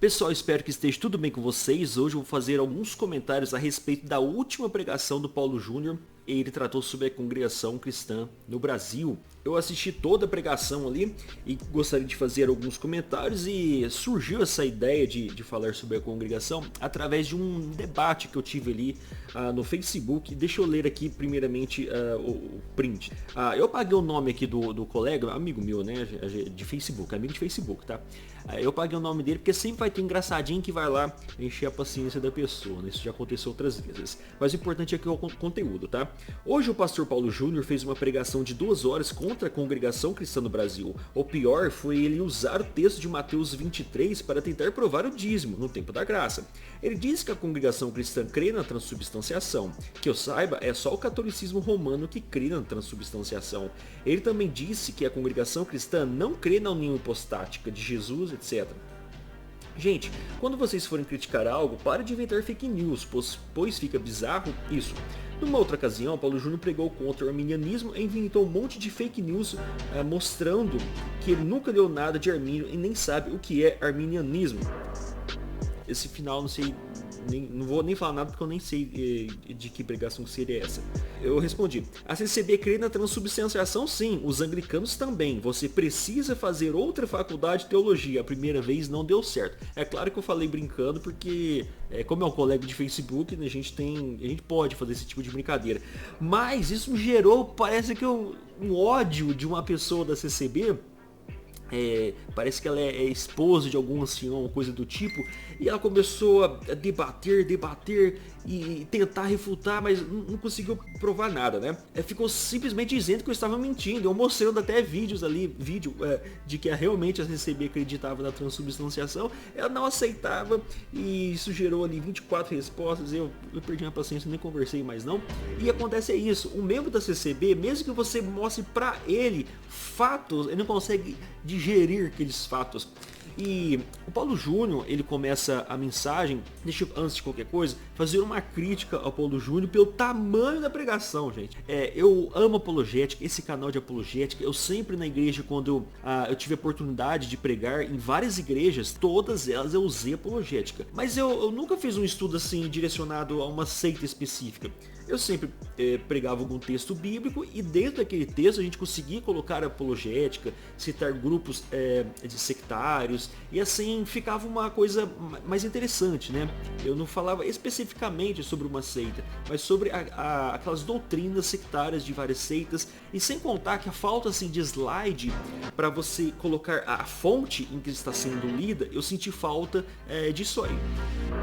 Pessoal, espero que esteja tudo bem com vocês. Hoje eu vou fazer alguns comentários a respeito da última pregação do Paulo Júnior. Ele tratou sobre a congregação cristã no Brasil. Eu assisti toda a pregação ali e gostaria de fazer alguns comentários, e surgiu essa ideia de falar sobre a congregação através de um debate que eu tive ali no Facebook. Deixa eu ler aqui primeiramente o print. Eu apaguei o nome aqui do colega, amigo meu, né, de Facebook, amigo de Facebook, tá? Eu paguei o nome dele porque sempre vai ter um engraçadinho que vai lá encher a paciência da pessoa, né? Isso já aconteceu outras vezes. Mas o importante é que é o conteúdo, tá? Hoje o pastor Paulo Júnior fez uma pregação de 2 horas contra a congregação cristã no Brasil. O pior foi ele usar o texto de Mateus 23 para tentar provar o dízimo no tempo da graça. Ele disse que a congregação cristã crê na transubstanciação. Que eu saiba, é só o catolicismo romano que crê na transubstanciação. Ele também disse que a congregação cristã não crê na união hipostática de Jesus, etc. Gente, quando vocês forem criticar algo, pare de inventar fake news, pois fica bizarro isso. Numa outra ocasião, Paulo Júnior pregou contra o arminianismo e inventou um monte de fake news mostrando que ele nunca leu nada de Armínio e nem sabe o que é arminianismo. Esse final não sei, não vou nem falar nada porque eu nem sei de que pregação seria essa. Eu respondi: a CCB crê na transubstanciação sim, os anglicanos também. Você precisa fazer outra faculdade de teologia, a primeira vez não deu certo. É claro que eu falei brincando porque, como é um colega de Facebook, né, a gente pode fazer esse tipo de brincadeira. Mas isso gerou, parece que um ódio de uma pessoa da CCB. Parece que ela é esposa de algum ancião, coisa do tipo, e ela começou a debater e tentar refutar, mas não conseguiu provar nada, né? Ficou simplesmente dizendo que eu estava mentindo, eu mostrando até vídeo de que realmente a CCB acreditava na transubstanciação. Ela não aceitava e isso gerou ali 24 respostas. Eu perdi minha paciência, nem conversei mais não. E acontece isso, um membro da CCB, mesmo que você mostre pra ele fatos, ele não consegue digerir aqueles fatos. E o Paulo Júnior, ele começa a mensagem, deixa eu, antes de qualquer coisa, fazer uma crítica ao Paulo Júnior pelo tamanho da pregação, gente. Eu amo apologética, esse canal de apologética. Eu sempre na igreja, quando eu tive a oportunidade de pregar em várias igrejas, todas elas eu usei apologética. Mas eu nunca fiz um estudo assim direcionado a uma seita específica. Eu sempre pregava algum texto bíblico e dentro daquele texto a gente conseguia colocar apologética, citar grupos de sectários, e assim ficava uma coisa mais interessante, né? Eu não falava especificamente sobre uma seita, mas sobre aquelas doutrinas sectárias de várias seitas, e sem contar que a falta assim de slide para você colocar a fonte em que está sendo lida, eu senti falta disso aí.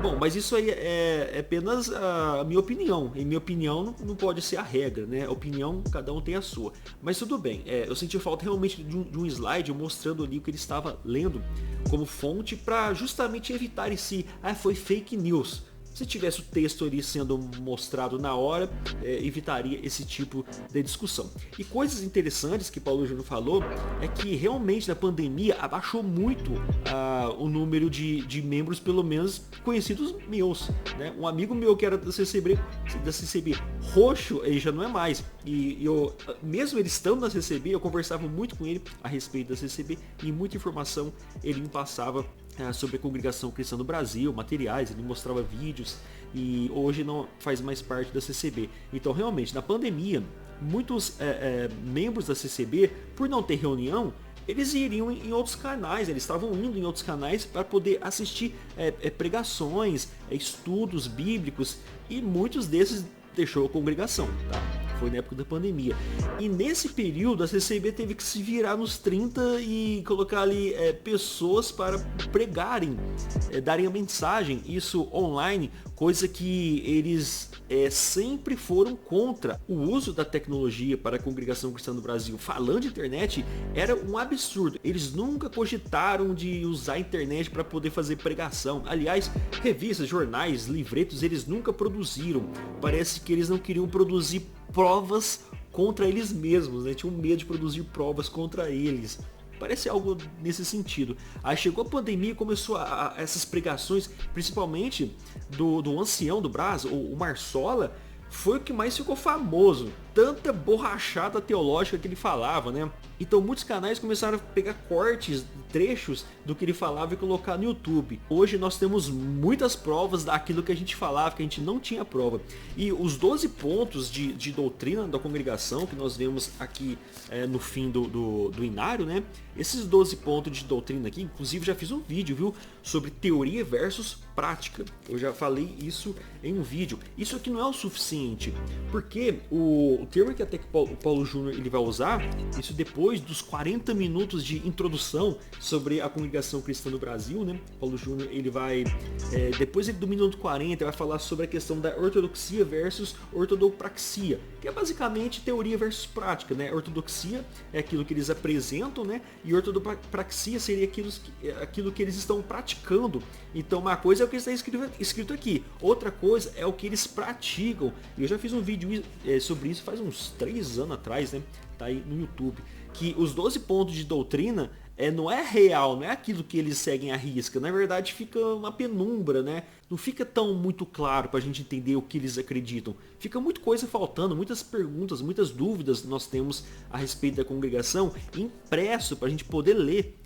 Bom, mas isso aí é apenas a minha opinião. Em minha opinião não pode ser a regra, né? A opinião, cada um tem a sua. Mas tudo bem, eu senti falta realmente de um slide mostrando ali o que ele estava lendo como fonte, para justamente evitar esse foi fake news. Se tivesse o texto ali sendo mostrado na hora, evitaria esse tipo de discussão. E coisas interessantes que Paulo Júnior falou é que realmente na pandemia abaixou muito o número de membros, pelo menos conhecidos meus, né? Um amigo meu que era da CCB roxo, ele já não é mais. E eu, mesmo ele estando na CCB, eu conversava muito com ele a respeito da CCB e muita informação ele me passava sobre a congregação cristã no Brasil, materiais, ele mostrava vídeos, e hoje não faz mais parte da CCB. Então realmente, na pandemia, muitos membros da CCB, por não ter reunião, eles iriam em outros canais, eles estavam indo em outros canais para poder assistir pregações, estudos bíblicos, e muitos desses deixou a congregação, tá? Foi na época da pandemia. E nesse período a CCB teve que se virar nos 30 e colocar ali pessoas para pregarem, darem a mensagem, isso online, coisa que eles sempre foram contra. O uso da tecnologia para a congregação cristã no Brasil, falando de internet, era um absurdo. Eles nunca cogitaram de usar a internet para poder fazer pregação. Aliás, revistas, jornais, livretos, eles nunca produziram. Parece que eles não queriam produzir provas contra eles mesmos, né? Tinham medo de produzir provas contra eles. Parece algo nesse sentido. Aí chegou a pandemia e começou essas pregações, principalmente do ancião do Brás, o Marsola, foi o que mais ficou famoso. tanta borrachada teológica que ele falava, né? Então muitos canais começaram a pegar cortes, trechos do que ele falava e colocar no YouTube. Hoje nós temos muitas provas daquilo que a gente falava, que a gente não tinha prova. E os 12 pontos de doutrina da congregação, que nós vemos aqui no fim do inário, né? Esses 12 pontos de doutrina aqui, inclusive já fiz um vídeo, viu? Sobre teoria versus prática. Eu já falei isso em um vídeo. Isso aqui não é o suficiente, porque o termo que até que o Paulo Júnior ele vai usar, isso depois dos 40 minutos de introdução sobre a congregação cristã no Brasil, né? Paulo Júnior ele vai, depois do minuto 40, vai falar sobre a questão da ortodoxia versus ortodopraxia, que é basicamente teoria versus prática, né? Ortodoxia é aquilo que eles apresentam, né? E ortodopraxia seria aquilo que eles estão praticando. Então uma coisa é o que está escrito aqui, outra coisa é o que eles praticam. E eu já fiz um vídeo sobre isso faz uns 3 anos atrás, né? Tá aí no YouTube. Que os 12 pontos de doutrina não é real, não é aquilo que eles seguem à risca. Na verdade fica uma penumbra, né? Não fica tão muito claro para a gente entender o que eles acreditam. Fica muita coisa faltando, muitas perguntas, muitas dúvidas nós temos a respeito da congregação impresso para a gente poder ler.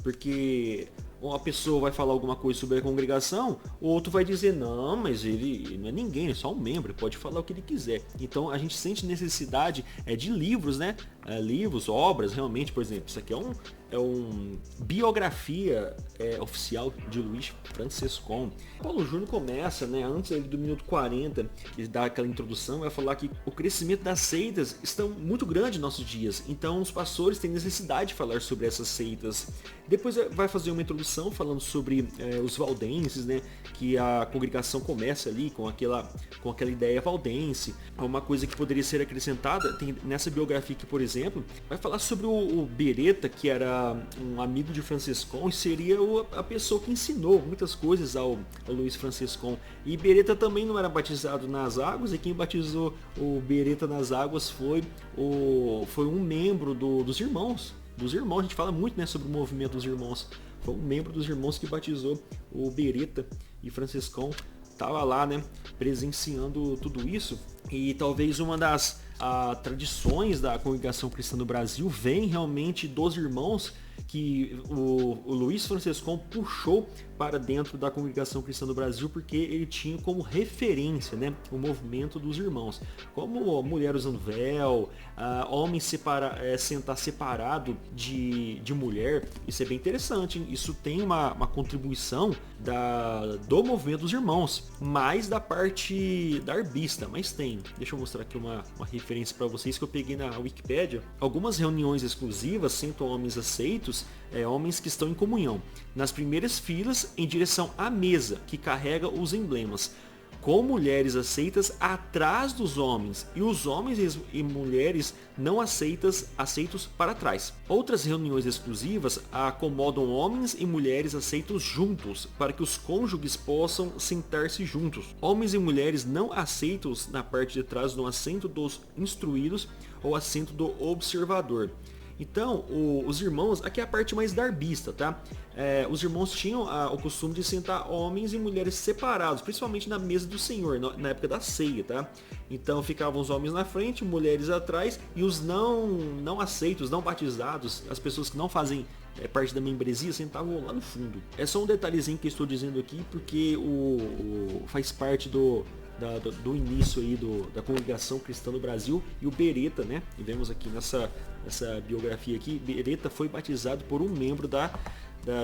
Porque uma pessoa vai falar alguma coisa sobre a congregação, o outro vai dizer, não, mas ele não é ninguém, ele é só um membro, ele pode falar o que ele quiser. Então a gente sente necessidade de livros, né? Livros, obras, realmente, por exemplo, isso aqui é um biografia oficial de Luís Francescon. Paulo Júnior começa, né, antes do minuto 40, ele dá aquela introdução, vai falar que o crescimento das seitas estão muito grande nos nossos dias, então os pastores têm necessidade de falar sobre essas seitas. Depois vai fazer uma introdução falando sobre os valdenses, né, que a congregação começa ali com aquela ideia valdense. Uma coisa que poderia ser acrescentada, tem nessa biografia aqui, por exemplo, vai falar sobre o Beretta, que era um amigo de Francescon e seria a pessoa que ensinou muitas coisas ao Luís Francescon. E Beretta também não era batizado nas águas, e quem batizou o Beretta nas águas foi um membro dos irmãos. A gente fala muito, né, sobre o movimento dos irmãos. Foi um membro dos irmãos que batizou o Beretta, e Francescon estava lá, né, presenciando tudo isso. E talvez uma das tradições da congregação cristã no Brasil vem realmente dos irmãos que o Luís Francescon puxou para dentro da congregação cristã do Brasil, porque ele tinha como referência, né, o movimento dos irmãos, como mulher usando véu, homem sentar separado de mulher. Isso é bem interessante, hein? Isso tem uma contribuição do movimento dos irmãos, mais da parte darbista, mas tem. Deixa eu mostrar aqui uma referência para vocês que eu peguei na Wikipédia. Algumas reuniões exclusivas sentam homens aceitos, homens que estão em comunhão, nas primeiras filas em direção à mesa que carrega os emblemas, com mulheres aceitas atrás dos homens e os homens e mulheres não aceitos para trás. Outras reuniões exclusivas acomodam homens e mulheres aceitos juntos, para que os cônjuges possam sentar-se juntos. Homens e mulheres não aceitos na parte de trás no assento dos instruídos ou assento do observador. Então, os irmãos, aqui é a parte mais darbista, tá? Os irmãos tinham o costume de sentar homens e mulheres separados, principalmente na mesa do Senhor, na época da ceia, tá? Então ficavam os homens na frente, mulheres atrás, e os não aceitos, não batizados, as pessoas que não fazem parte da membresia, sentavam lá no fundo. É só um detalhezinho que eu estou dizendo aqui, porque faz parte do início aí da congregação cristã no Brasil. E o Beretta, né, e vemos aqui nessa biografia aqui, Beretta foi batizado por um membro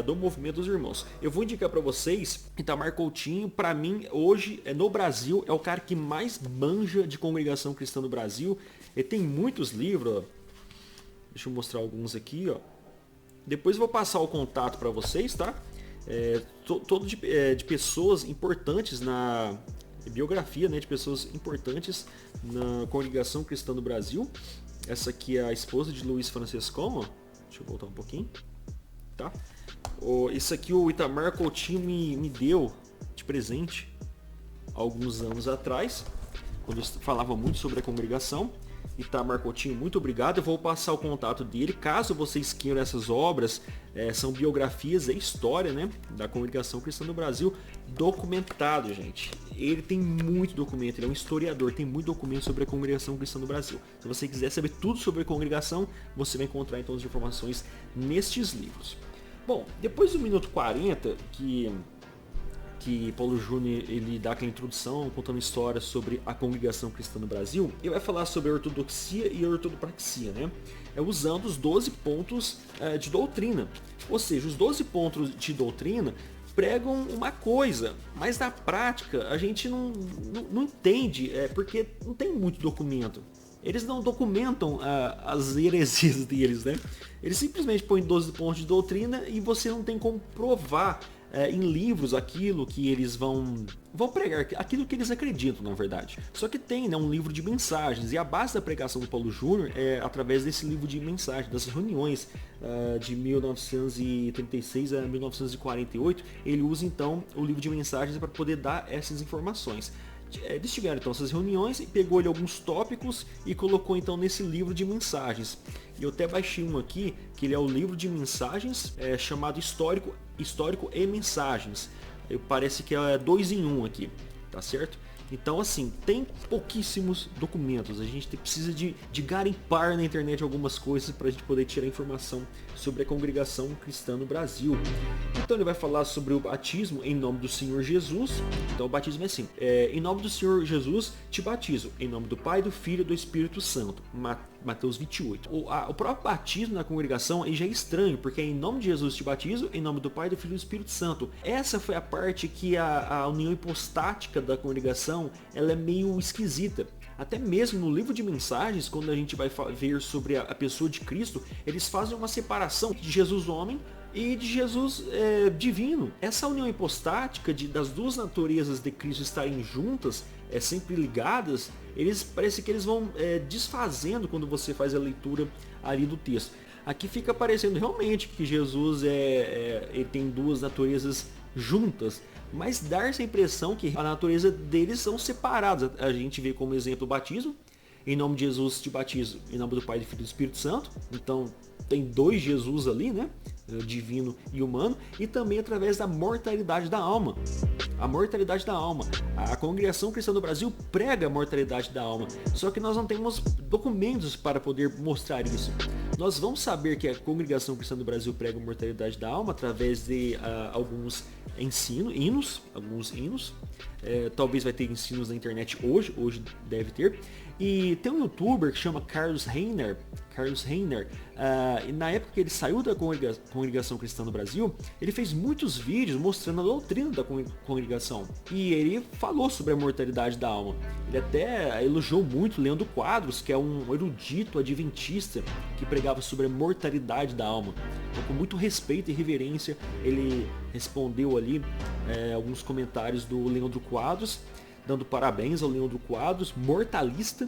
do movimento dos irmãos. Eu vou indicar para vocês, Itamar Coutinho, para mim hoje no Brasil é o cara que mais manja de congregação cristã no Brasil. Ele tem muitos livros, ó. Deixa eu mostrar alguns aqui, ó. Depois eu vou passar o contato para vocês, tá? Todo de pessoas importantes na biografia, né, de pessoas importantes na congregação cristã do Brasil. Essa aqui é a esposa de Luís Francescon, ó. Deixa eu voltar um pouquinho, tá? Isso aqui o Itamar Coutinho me deu de presente há alguns anos atrás, quando eu falava muito sobre a congregação. Itamar Coutinho, muito obrigado. Eu vou passar o contato dele, caso vocês queiram essas obras. São biografias, história, né, da Congregação Cristã no Brasil, documentado, gente. Ele tem muito documento, ele é um historiador, tem muito documento sobre a Congregação Cristã no Brasil. Se você quiser saber tudo sobre a congregação, você vai encontrar então as informações nestes livros. Bom, depois do minuto 40, que Paulo Júnior ele dá aquela introdução contando histórias sobre a Congregação Cristã no Brasil, ele vai falar sobre a ortodoxia e a ortopraxia, né? Usando os 12 pontos de doutrina. Ou seja, os 12 pontos de doutrina pregam uma coisa, mas na prática a gente não entende, porque não tem muito documento. Eles não documentam as heresias deles, né? Eles simplesmente põem 12 pontos de doutrina e você não tem como provar em livros aquilo que eles vão pregar, aquilo que eles acreditam, na verdade. Só que tem, né, um livro de mensagens, e a base da pregação do Paulo Júnior é através desse livro de mensagens, das reuniões de 1936 a 1948. Ele usa então o livro de mensagens para poder dar essas informações. Eles tiveram então essas reuniões e pegou ali alguns tópicos e colocou então nesse livro de mensagens. E eu até baixei um aqui, que ele é o livro de mensagens, chamado Histórico e Mensagens. Parece que é 2 em 1 aqui, tá certo? Então assim, tem pouquíssimos documentos, a gente precisa de garimpar na internet algumas coisas para a gente poder tirar informação sobre a Congregação Cristã no Brasil. Então ele vai falar sobre o batismo em nome do Senhor Jesus. Então o batismo é assim, em nome do Senhor Jesus te batizo, em nome do Pai, do Filho e do Espírito Santo. Mateus 28. O próprio batismo na congregação já é estranho, porque é em nome de Jesus te batizo, em nome do Pai, do Filho e do Espírito Santo. Essa foi a parte que a união hipostática da congregação, ela é meio esquisita. Até mesmo no livro de mensagens, quando a gente vai ver sobre a pessoa de Cristo, eles fazem uma separação de Jesus homem e de Jesus divino. Essa união hipostática das duas naturezas de Cristo estarem juntas, sempre ligadas, parece que eles vão desfazendo quando você faz a leitura ali do texto. Aqui fica parecendo realmente que Jesus ele tem duas naturezas juntas, mas dá essa impressão que a natureza deles são separadas. A gente vê como exemplo o batismo, em nome de Jesus te batizo, em nome do Pai, do Filho e do Espírito Santo. Então tem 2 Jesus ali, né? Divino e humano, e também através da mortalidade da alma. A mortalidade da alma. A Congregação Cristã do Brasil prega a mortalidade da alma, só que nós não temos documentos para poder mostrar isso. Nós vamos saber que a Congregação Cristã do Brasil prega a mortalidade da alma através de alguns hinos. Talvez vai ter ensinos na internet hoje deve ter. E tem um youtuber que chama Carlos Reiner, e na época que ele saiu da Congregação Cristã no Brasil, ele fez muitos vídeos mostrando a doutrina da congregação. E ele falou sobre a mortalidade da alma. Ele até elogiou muito Leandro Quadros, que é um erudito adventista que pregava sobre a mortalidade da alma. Então, com muito respeito e reverência, ele respondeu ali alguns comentários do Leandro Quadros, dando parabéns ao Leandro Quadros, mortalista.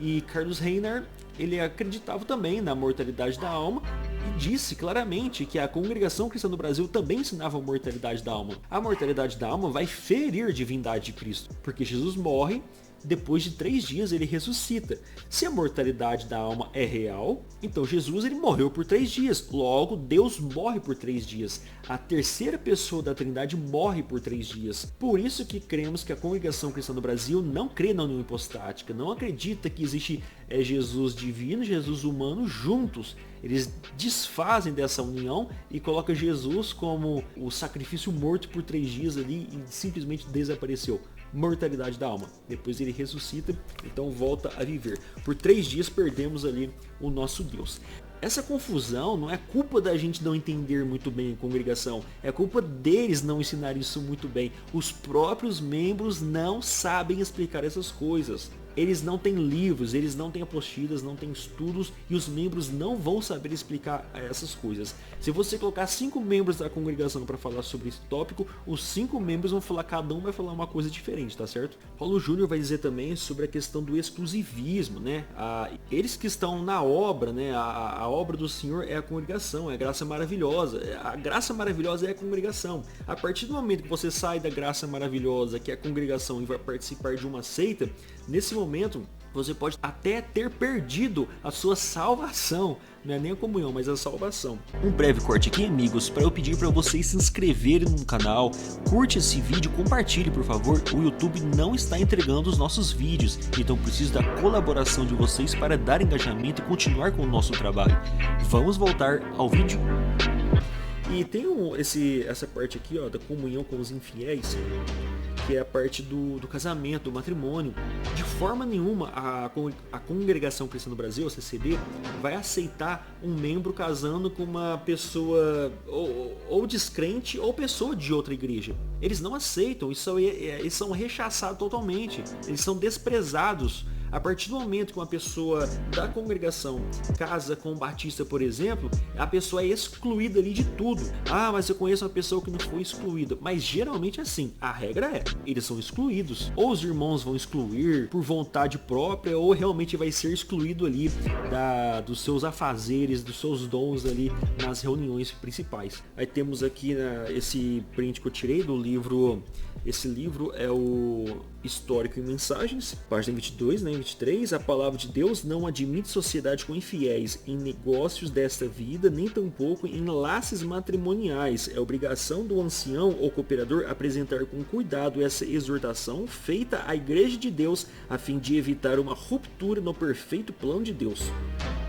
E Carlos Reiner, ele acreditava também na mortalidade da alma e disse claramente que a Congregação Cristã do Brasil também ensinava a mortalidade da alma. A mortalidade da alma vai ferir a divindade de Cristo, porque Jesus morre, depois de 3 dias ele ressuscita. Se a mortalidade da alma é real, então Jesus ele morreu por 3 dias. Logo, Deus morre por 3 dias. A terceira pessoa da Trindade morre por 3 dias. Por isso que cremos que a Congregação Cristã do Brasil não crê na união hipostática, não acredita que existe Jesus divino e Jesus humano juntos. Eles desfazem dessa união e colocam Jesus como o sacrifício morto por 3 dias ali e simplesmente desapareceu. Mortalidade da alma. Depois ele ressuscita, então volta a viver. Por 3 dias perdemos ali o nosso Deus. Essa confusão não é culpa da gente não entender muito bem a congregação, é culpa deles não ensinar isso muito bem. Os próprios membros não sabem explicar essas coisas. Eles não têm livros, eles não têm apostilas, não têm estudos e os membros não vão saber explicar essas coisas. Se você colocar 5 membros da congregação para falar sobre esse tópico, os 5 membros vão falar, cada um vai falar uma coisa diferente, tá certo? Paulo Júnior vai dizer também sobre a questão do exclusivismo, né? Eles que estão na obra, né? A obra do Senhor é a congregação, é a graça maravilhosa. A graça maravilhosa é a congregação. A partir do momento que você sai da graça maravilhosa, que é a congregação, e vai participar de uma seita, nesse momento você pode até ter perdido a sua salvação. Não é nem a comunhão, mas a salvação. Um breve corte aqui, amigos, para eu pedir para vocês se inscreverem no canal, curte esse vídeo, compartilhe, por favor. O YouTube não está entregando os nossos vídeos, então preciso da colaboração de vocês para dar engajamento e continuar com o nosso trabalho. Vamos voltar ao vídeo. E tem essa parte aqui, ó, da comunhão com os infiéis, que é a parte do casamento, do matrimônio. De forma nenhuma a Congregação Cristã no Brasil, a CCB, vai aceitar um membro casando com uma pessoa ou descrente ou pessoa de outra igreja. Eles não aceitam, eles são rechaçados totalmente, eles são desprezados. A partir do momento que uma pessoa da congregação casa com um batista, por exemplo, a pessoa é excluída ali de tudo. Ah, mas eu conheço uma pessoa que não foi excluída. Mas geralmente é assim, a regra é, eles são excluídos. Ou os irmãos vão excluir por vontade própria, ou realmente vai ser excluído ali dos seus afazeres, dos seus dons ali nas reuniões principais. Aí temos aqui esse print que eu tirei do livro. Esse livro é o Histórico e Mensagens, página 22, né, 23. A palavra de Deus não admite sociedade com infiéis em negócios desta vida, nem tampouco em laços matrimoniais. É obrigação do ancião ou cooperador apresentar com cuidado essa exortação feita à Igreja de Deus, a fim de evitar uma ruptura no perfeito plano de Deus.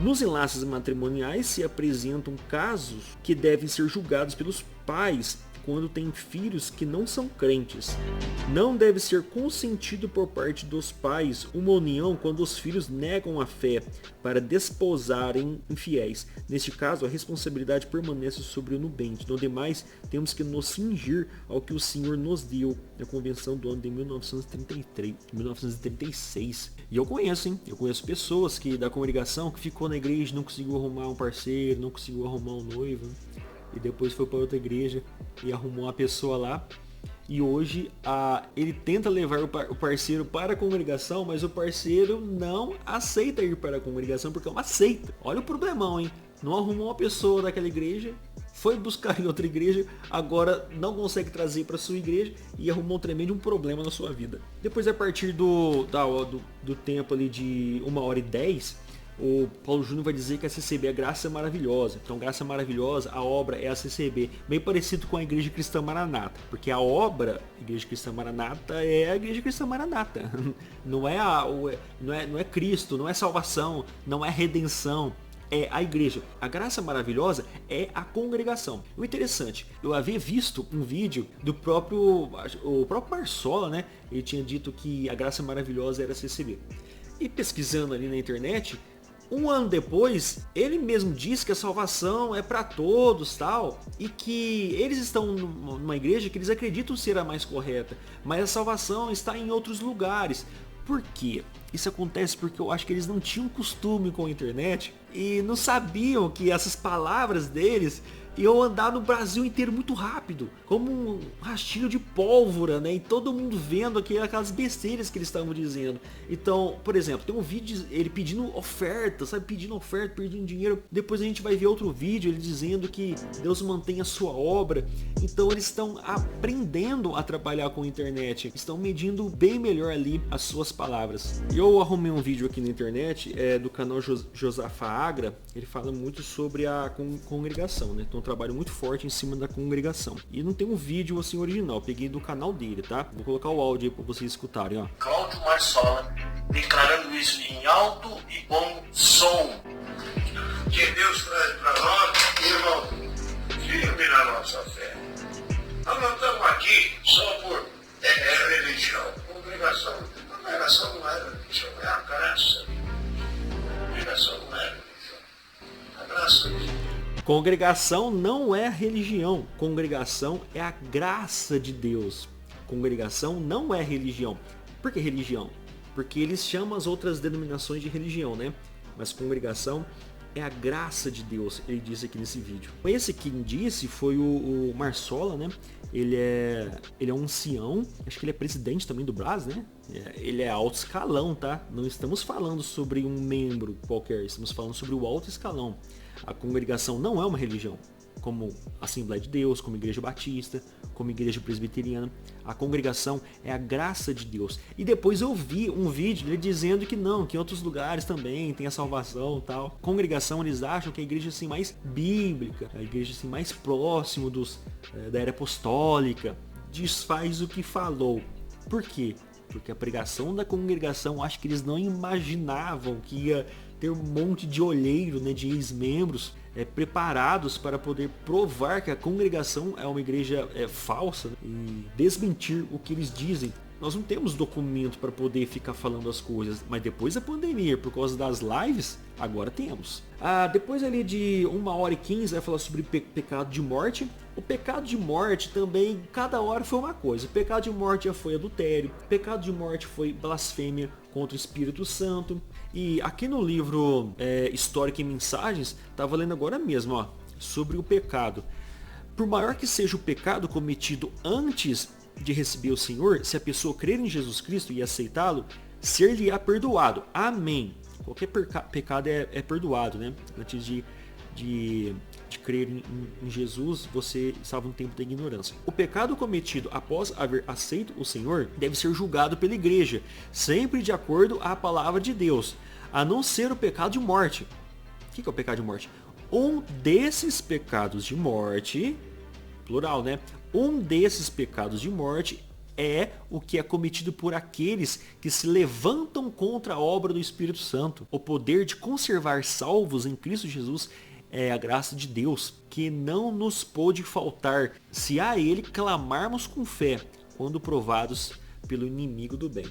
Nos enlaces matrimoniais se apresentam casos que devem ser julgados pelos pais quando tem filhos que não são crentes. Não deve ser consentido por parte dos pais uma união quando os filhos negam a fé para desposarem infiéis. Neste caso, a responsabilidade permanece sobre o nubente. No demais, temos que nos cingir ao que o Senhor nos deu na Convenção do ano de 1936. E eu conheço pessoas da congregação que ficou na igreja, não conseguiu arrumar um parceiro, não conseguiu arrumar um noivo, e depois foi para outra igreja e arrumou uma pessoa lá. E hoje ele tenta levar o parceiro para a congregação, mas o parceiro não aceita ir para a congregação porque é uma seita. Olha o problemão, hein? Não arrumou uma pessoa daquela igreja, foi buscar em outra igreja, agora não consegue trazer para sua igreja e arrumou um tremendo problema na sua vida. Depois, a partir do tempo ali de 1h10, o Paulo Júnior vai dizer que a CCB é Graça Maravilhosa. Então, Graça Maravilhosa, a obra é a CCB. Bem parecido com a Igreja Cristã Maranata. Porque a obra, Igreja Cristã Maranata, é a Igreja Cristã Maranata. Não é Cristo, não é salvação, não é redenção. É a igreja. A Graça Maravilhosa é a congregação. O interessante, eu havia visto um vídeo do próprio Marsola, né? Ele tinha dito que a Graça Maravilhosa era a CCB. E pesquisando ali na internet, um ano depois, ele mesmo disse que a salvação é para todos, tal, e que eles estão numa igreja que eles acreditam ser a mais correta, mas a salvação está em outros lugares. Por quê? Isso acontece porque eu acho que eles não tinham costume com a internet e não sabiam que essas palavras deles iam andar no Brasil inteiro muito rápido, como um rastilho de pólvora, né? E todo mundo vendo aquelas besteiras que eles estavam dizendo. Então, por exemplo, tem um vídeo ele pedindo oferta, sabe? Pedindo oferta, pedindo dinheiro. Depois a gente vai ver outro vídeo ele dizendo que Deus mantém a sua obra. Então eles estão aprendendo a trabalhar com a internet, estão medindo bem melhor ali as suas palavras. Eu arrumei um vídeo aqui na internet, do canal Josafa Agra. Ele fala muito sobre a congregação, né? Então, um trabalho muito forte em cima da congregação. E não tem um vídeo assim original, peguei do canal dele, tá? Vou colocar o áudio aí pra vocês escutarem, ó. Cláudio Marsola, declarando isso em alto e bom som. Que Deus traz para nós, irmão, firme na nossa fé. Nós não estamos aqui só por religião. Congregação não é religião, é a graça. Congregação não é religião. A graça de Deus. Congregação não é religião, congregação é a graça de Deus. Congregação não é religião. Por que religião? Porque eles chamam as outras denominações de religião, né? Mas congregação é a graça de Deus, ele disse aqui nesse vídeo. Esse quem disse foi o Marsola, né? Ele é um ancião, acho que ele é presidente também do Brás, né? Ele é alto escalão, tá? Não estamos falando sobre um membro qualquer, estamos falando sobre o alto escalão. A congregação não é uma religião. como Assembleia de Deus, como Igreja Batista, como Igreja Presbiteriana. A congregação é a graça de Deus. E depois eu vi um vídeo dele dizendo que não, que em outros lugares também tem a salvação e tal. Congregação, eles acham que é a igreja assim mais bíblica, a igreja assim mais próximo da era apostólica, desfaz o que falou. Por quê? Porque a pregação da congregação, acho que eles não imaginavam que ia ter um monte de olheiro, né, de ex-membros preparados para poder provar que a congregação é uma igreja falsa, né, e desmentir o que eles dizem. Nós não temos documento para poder ficar falando as coisas, mas depois da pandemia, por causa das lives, agora temos. Depois ali de 1h15 vai falar sobre pecado de morte. O pecado de morte também, cada hora foi uma coisa. O pecado de morte já foi adultério, o pecado de morte foi blasfêmia contra o Espírito Santo. E aqui no livro Histórica e Mensagens, estava lendo agora mesmo, sobre o pecado. Por maior que seja o pecado cometido antes de receber o Senhor, se a pessoa crer em Jesus Cristo e aceitá-lo, ser-lhe-á perdoado. Amém. Qualquer pecado é perdoado, né? Antes de crer em Jesus, você estava no tempo da ignorância. O pecado cometido após haver aceito o Senhor deve ser julgado pela igreja, sempre de acordo à palavra de Deus, a não ser o pecado de morte. O que é o pecado de morte? Um desses pecados de morte, plural, né? Um desses pecados de morte é o que é cometido por aqueles que se levantam contra a obra do Espírito Santo. O poder de conservar salvos em Cristo Jesus é a graça de Deus, que não nos pôde faltar, se a Ele clamarmos com fé, quando provados pelo inimigo do bem.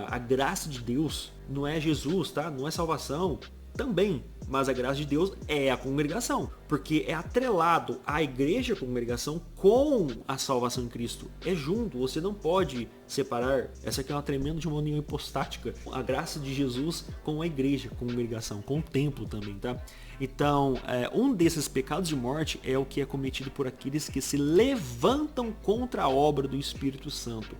A graça de Deus não é Jesus, tá? Não é salvação. Também, mas a graça de Deus é a congregação, porque é atrelado a igreja, a congregação, com a salvação em Cristo. É junto, você não pode separar. Essa aqui é uma tremenda de uma união hipostática. A graça de Jesus com a igreja, com a congregação, com o templo também, tá? Então, um desses pecados de morte é o que é cometido por aqueles que se levantam contra a obra do Espírito Santo.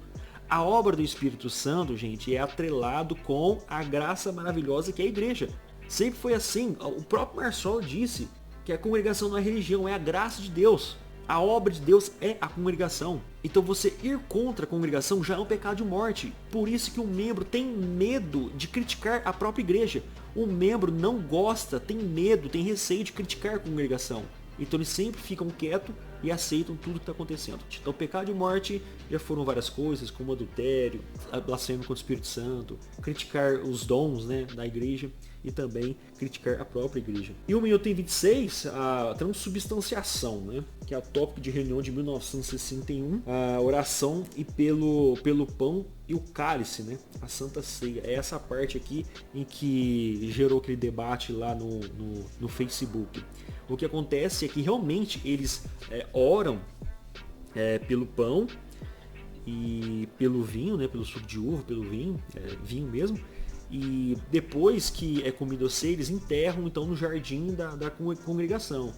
A obra do Espírito Santo, gente, é atrelado com a graça maravilhosa que é a igreja. Sempre foi assim. O próprio Marçal disse que a congregação não é religião, é a graça de Deus. A obra de Deus é a congregação. Então você ir contra a congregação já é um pecado de morte. Por isso que o membro tem medo de criticar a própria igreja. O membro não gosta, tem medo, tem receio de criticar a congregação. Então eles sempre ficam quietos e aceitam tudo que está acontecendo. Então, pecado de morte já foram várias coisas, como adultério, blasfêmia contra o Espírito Santo, criticar os dons, né, da igreja e também criticar a própria igreja. E o minuto em 26, a transubstanciação, né, que é o tópico de reunião de 1961, a oração e pelo pão e o cálice, né, a Santa Ceia. É essa parte aqui em que gerou aquele debate lá no Facebook. O que acontece é que realmente eles oram pelo pão e pelo vinho, né, pelo suco de uva, pelo vinho, vinho mesmo. E depois que é comido a ceia, eles enterram então no jardim da congregação.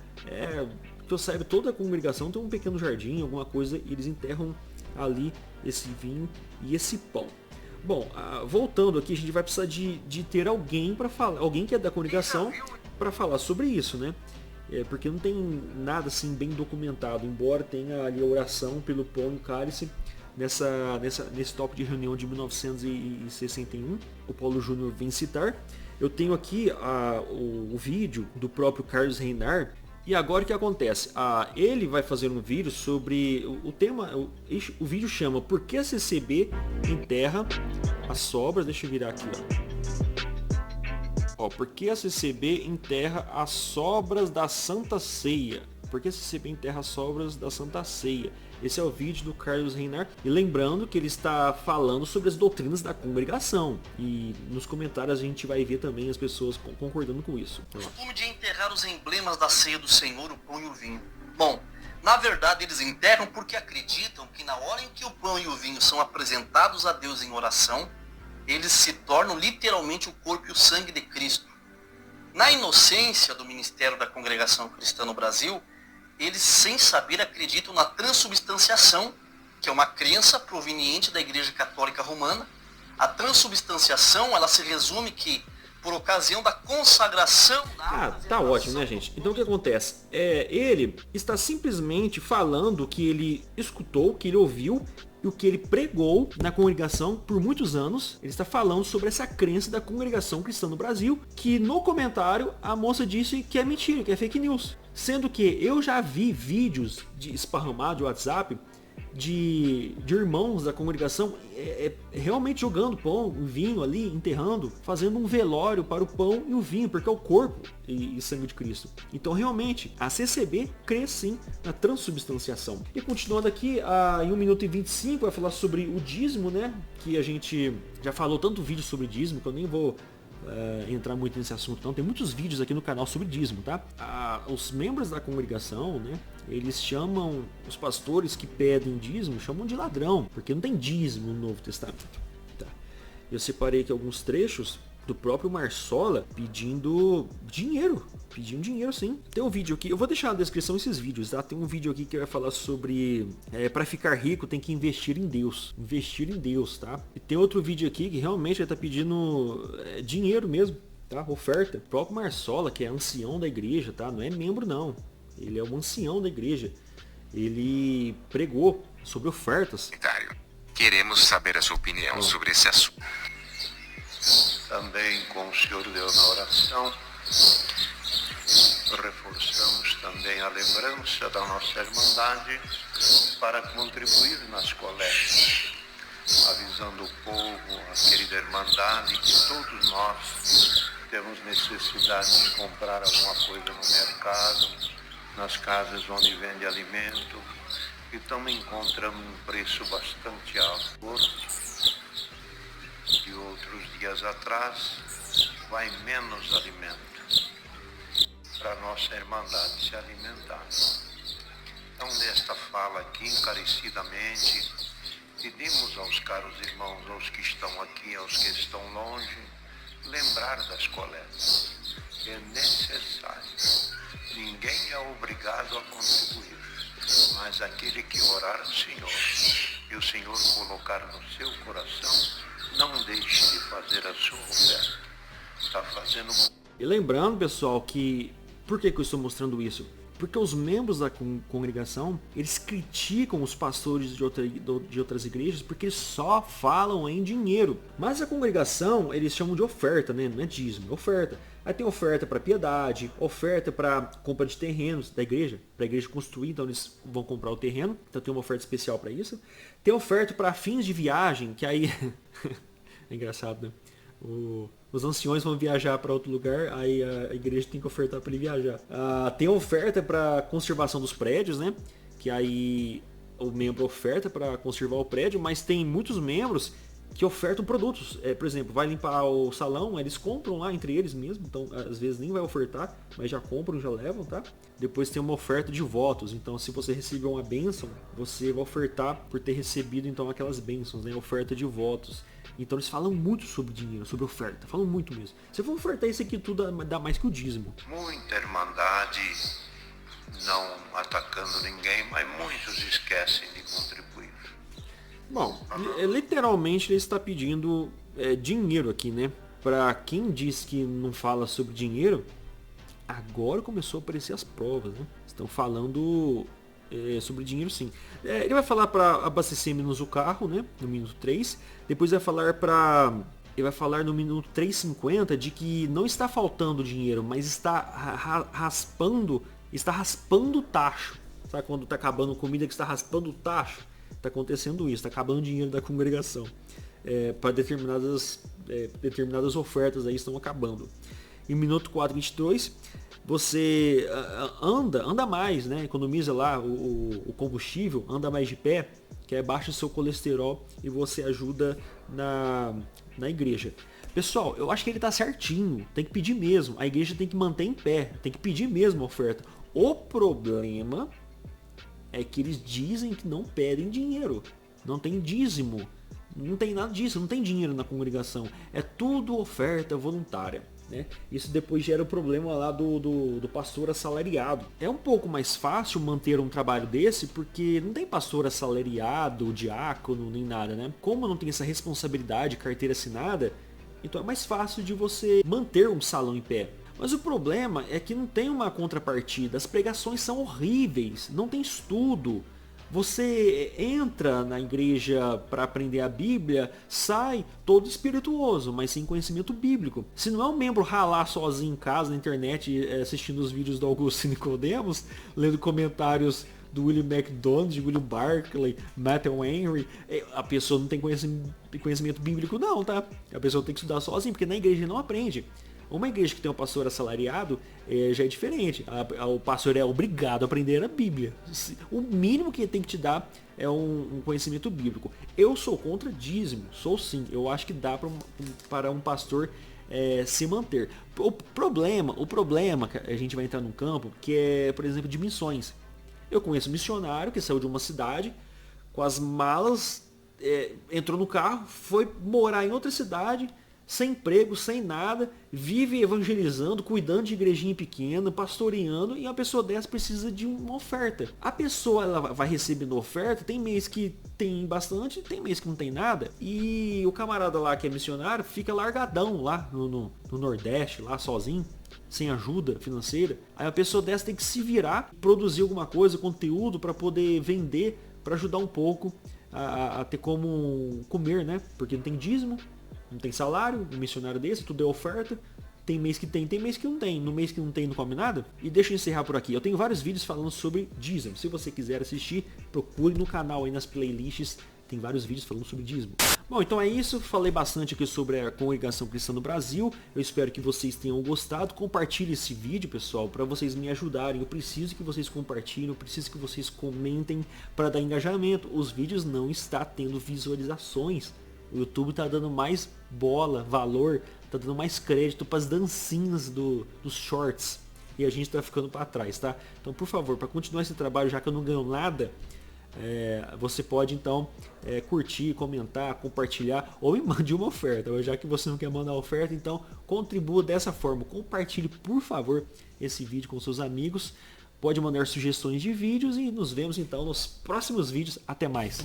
Que eu saiba, toda a congregação tem um pequeno jardim, alguma coisa, e eles enterram ali esse vinho e esse pão. Bom, voltando aqui, a gente vai precisar de ter alguém para falar, alguém que é da congregação, para falar sobre isso, né? Porque não tem nada assim bem documentado, embora tenha ali a oração pelo pão e cálice nesse tópico de reunião de 1961, o Paulo Júnior vem citar. Eu tenho aqui o vídeo do próprio Carlos Reinhard. E agora o que acontece? Ele vai fazer um vídeo sobre o tema, o vídeo chama Por que a CCB enterra as sobras? Deixa eu virar aqui, por que a CCB enterra as sobras da Santa Ceia? Por que a CCB enterra as sobras da Santa Ceia? Esse é o vídeo do Carlos Reinhard. E lembrando que ele está falando sobre as doutrinas da congregação. E nos comentários a gente vai ver também as pessoas concordando com isso. O costume de enterrar os emblemas da ceia do Senhor, o pão e o vinho. Bom, na verdade eles enterram porque acreditam que na hora em que o pão e o vinho são apresentados a Deus em oração, eles se tornam literalmente o corpo e o sangue de Cristo. Na inocência do ministério da congregação cristã no Brasil, eles, sem saber, acreditam na transubstanciação, que é uma crença proveniente da Igreja Católica Romana. A transubstanciação, ela se resume que por ocasião da consagração da... Tá ótimo, né, gente? Então o que acontece? Ele está simplesmente falando o que ele escutou, o que ele ouviu e o que ele pregou na congregação por muitos anos. Ele está falando sobre essa crença da congregação cristã no Brasil, que no comentário a moça disse que é mentira, que é fake news. Sendo que eu já vi vídeos de esparramado de WhatsApp de irmãos da congregação realmente jogando pão, vinho ali, enterrando, fazendo um velório para o pão e o vinho, porque é o corpo e sangue de Cristo. Então realmente a CCB crê sim na transubstanciação. E continuando aqui, em 1 minuto e 25 vai falar sobre o dízimo, né? Que a gente já falou tanto vídeo sobre dízimo que eu nem vou entrar muito nesse assunto não. Tem muitos vídeos aqui no canal sobre dízimo, tá? Os membros da congregação, né, eles chamam os pastores que pedem dízimo, chamam de ladrão, porque não tem dízimo no Novo Testamento, tá? Eu separei aqui alguns trechos do próprio Marsola pedindo dinheiro sim. Tem um vídeo aqui, eu vou deixar na descrição esses vídeos, tá? Tem um vídeo aqui que vai falar sobre para ficar rico tem que investir em Deus, tá? E tem outro vídeo aqui que realmente ele tá pedindo dinheiro mesmo, tá? Oferta. O próprio Marsola, que é ancião da igreja, tá? Não é membro não, ele é um ancião da igreja, ele pregou sobre ofertas. Queremos saber a sua opinião sobre esse assunto. Também, como o senhor deu na oração, reforçamos também a lembrança da nossa Irmandade para contribuir nas coletas, avisando o povo, a querida Irmandade, que todos nós temos necessidade de comprar alguma coisa no mercado, nas casas onde vende alimento, e também encontramos um preço bastante alto. De outros dias atrás, vai menos alimento para nossa Irmandade se alimentar. Então, nesta fala aqui, encarecidamente, pedimos aos caros irmãos, aos que estão aqui, aos que estão longe, lembrar das coletas. É necessário. Ninguém é obrigado a contribuir, mas aquele que orar ao Senhor e o Senhor colocar no seu coração, não deixe de fazer a sua oferta. Está fazendo... E lembrando, pessoal, que... Por que eu estou mostrando isso? Porque os membros da congregação, eles criticam os pastores de outras igrejas porque eles só falam em dinheiro. Mas a congregação, eles chamam de oferta, né? Não é dízimo, é oferta. Aí tem oferta para piedade, oferta para compra de terrenos da igreja, para a igreja construir, então eles vão comprar o terreno, então tem uma oferta especial para isso. Tem oferta para fins de viagem, que aí é engraçado, né? Os anciões vão viajar para outro lugar, aí a igreja tem que ofertar para ele viajar. Tem oferta para conservação dos prédios, né? Que aí o membro oferta para conservar o prédio, mas tem muitos membros que ofertam produtos. Por exemplo, vai limpar o salão, eles compram lá entre eles mesmo, então às vezes nem vai ofertar, mas já compram, já levam, tá? Depois tem uma oferta de votos, então se você receber uma bênção, você vai ofertar por ter recebido então aquelas bênçãos, né? Oferta de votos. Então eles falam muito sobre dinheiro, sobre oferta, falam muito mesmo. Se for ofertar isso aqui tudo, dá mais que o dízimo. Muita irmandade, não atacando ninguém, mas muitos esquecem de contribuir. Bom, literalmente ele está pedindo dinheiro aqui, né? Para quem diz que não fala sobre dinheiro, agora começou a aparecer as provas, né? Estão falando sobre dinheiro sim. Ele vai falar para abastecer menos o carro, né? No minuto 3. Depois vai falar ele vai falar no minuto 3:50 de que não está faltando dinheiro, mas está raspando o tacho. Sabe quando está acabando comida que está raspando o tacho? Está acontecendo isso, está acabando o dinheiro da congregação. Para determinadas ofertas aí estão acabando. Em minuto 4:22, você anda mais, né? Economiza lá o combustível, anda mais de pé, que baixa o seu colesterol e você ajuda na igreja. Pessoal, eu acho que ele está certinho, tem que pedir mesmo, a igreja tem que manter em pé, tem que pedir mesmo a oferta. O problema é que eles dizem que não pedem dinheiro, não tem dízimo, não tem nada disso, não tem dinheiro na congregação, é tudo oferta voluntária. Né? Isso depois gera o problema lá do pastor assalariado. É um pouco mais fácil manter um trabalho desse porque não tem pastor assalariado, diácono, nem nada, né? Como não tem essa responsabilidade, carteira assinada, Então é mais fácil de você manter um salão em pé. Mas o problema é que não tem uma contrapartida, as pregações são horríveis, não tem estudo. Você entra na igreja para aprender a Bíblia, sai todo espirituoso, mas sem conhecimento bíblico. Se não é um membro ralar sozinho em casa, na internet, assistindo os vídeos do Augusto Nicodemos, lendo comentários do William MacDonald, de William Barclay, Matthew Henry, a pessoa não tem conhecimento bíblico não, tá? A pessoa tem que estudar sozinho, porque na igreja não aprende. Uma igreja que tem um pastor assalariado já é diferente. O pastor é obrigado a aprender a Bíblia. O mínimo que ele tem que te dar é um conhecimento bíblico. Eu sou contra dízimo, sou sim. Eu acho que dá para um pastor se manter. O problema que a gente vai entrar num campo que é, por exemplo, de missões. Eu conheço um missionário que saiu de uma cidade com as malas, entrou no carro, foi morar em outra cidade, sem emprego, sem nada, vive evangelizando, cuidando de igrejinha pequena, pastoreando, e a pessoa dessa precisa de uma oferta. A pessoa ela vai recebendo oferta, tem mês que tem bastante, tem mês que não tem nada, e o camarada lá que é missionário fica largadão lá no Nordeste, lá sozinho, sem ajuda financeira. Aí a pessoa dessa tem que se virar, produzir alguma coisa, conteúdo para poder vender, para ajudar um pouco a ter como comer, né? Porque não tem dízimo, não tem salário, um missionário desse, tudo é oferta. Tem mês que tem mês que não tem. No mês que não tem, não come nada. E deixa eu encerrar por aqui. Eu tenho vários vídeos falando sobre dízimo. Se você quiser assistir, procure no canal aí nas playlists. Tem vários vídeos falando sobre dízimo. Bom, então é isso. Falei bastante aqui sobre a congregação cristã no Brasil. Eu espero que vocês tenham gostado. Compartilhe esse vídeo, pessoal, para vocês me ajudarem. Eu preciso que vocês compartilhem, eu preciso que vocês comentem para dar engajamento. Os vídeos não estão tendo visualizações. O YouTube tá dando mais bola, valor, tá dando mais crédito para as dancinhas dos shorts. E a gente tá ficando para trás, tá? Então, por favor, para continuar esse trabalho, já que eu não ganho nada, você pode então curtir, comentar, compartilhar ou me mande uma oferta. Já que você não quer mandar oferta, então contribua dessa forma. Compartilhe, por favor, esse vídeo com seus amigos. Pode mandar sugestões de vídeos e nos vemos então nos próximos vídeos. Até mais!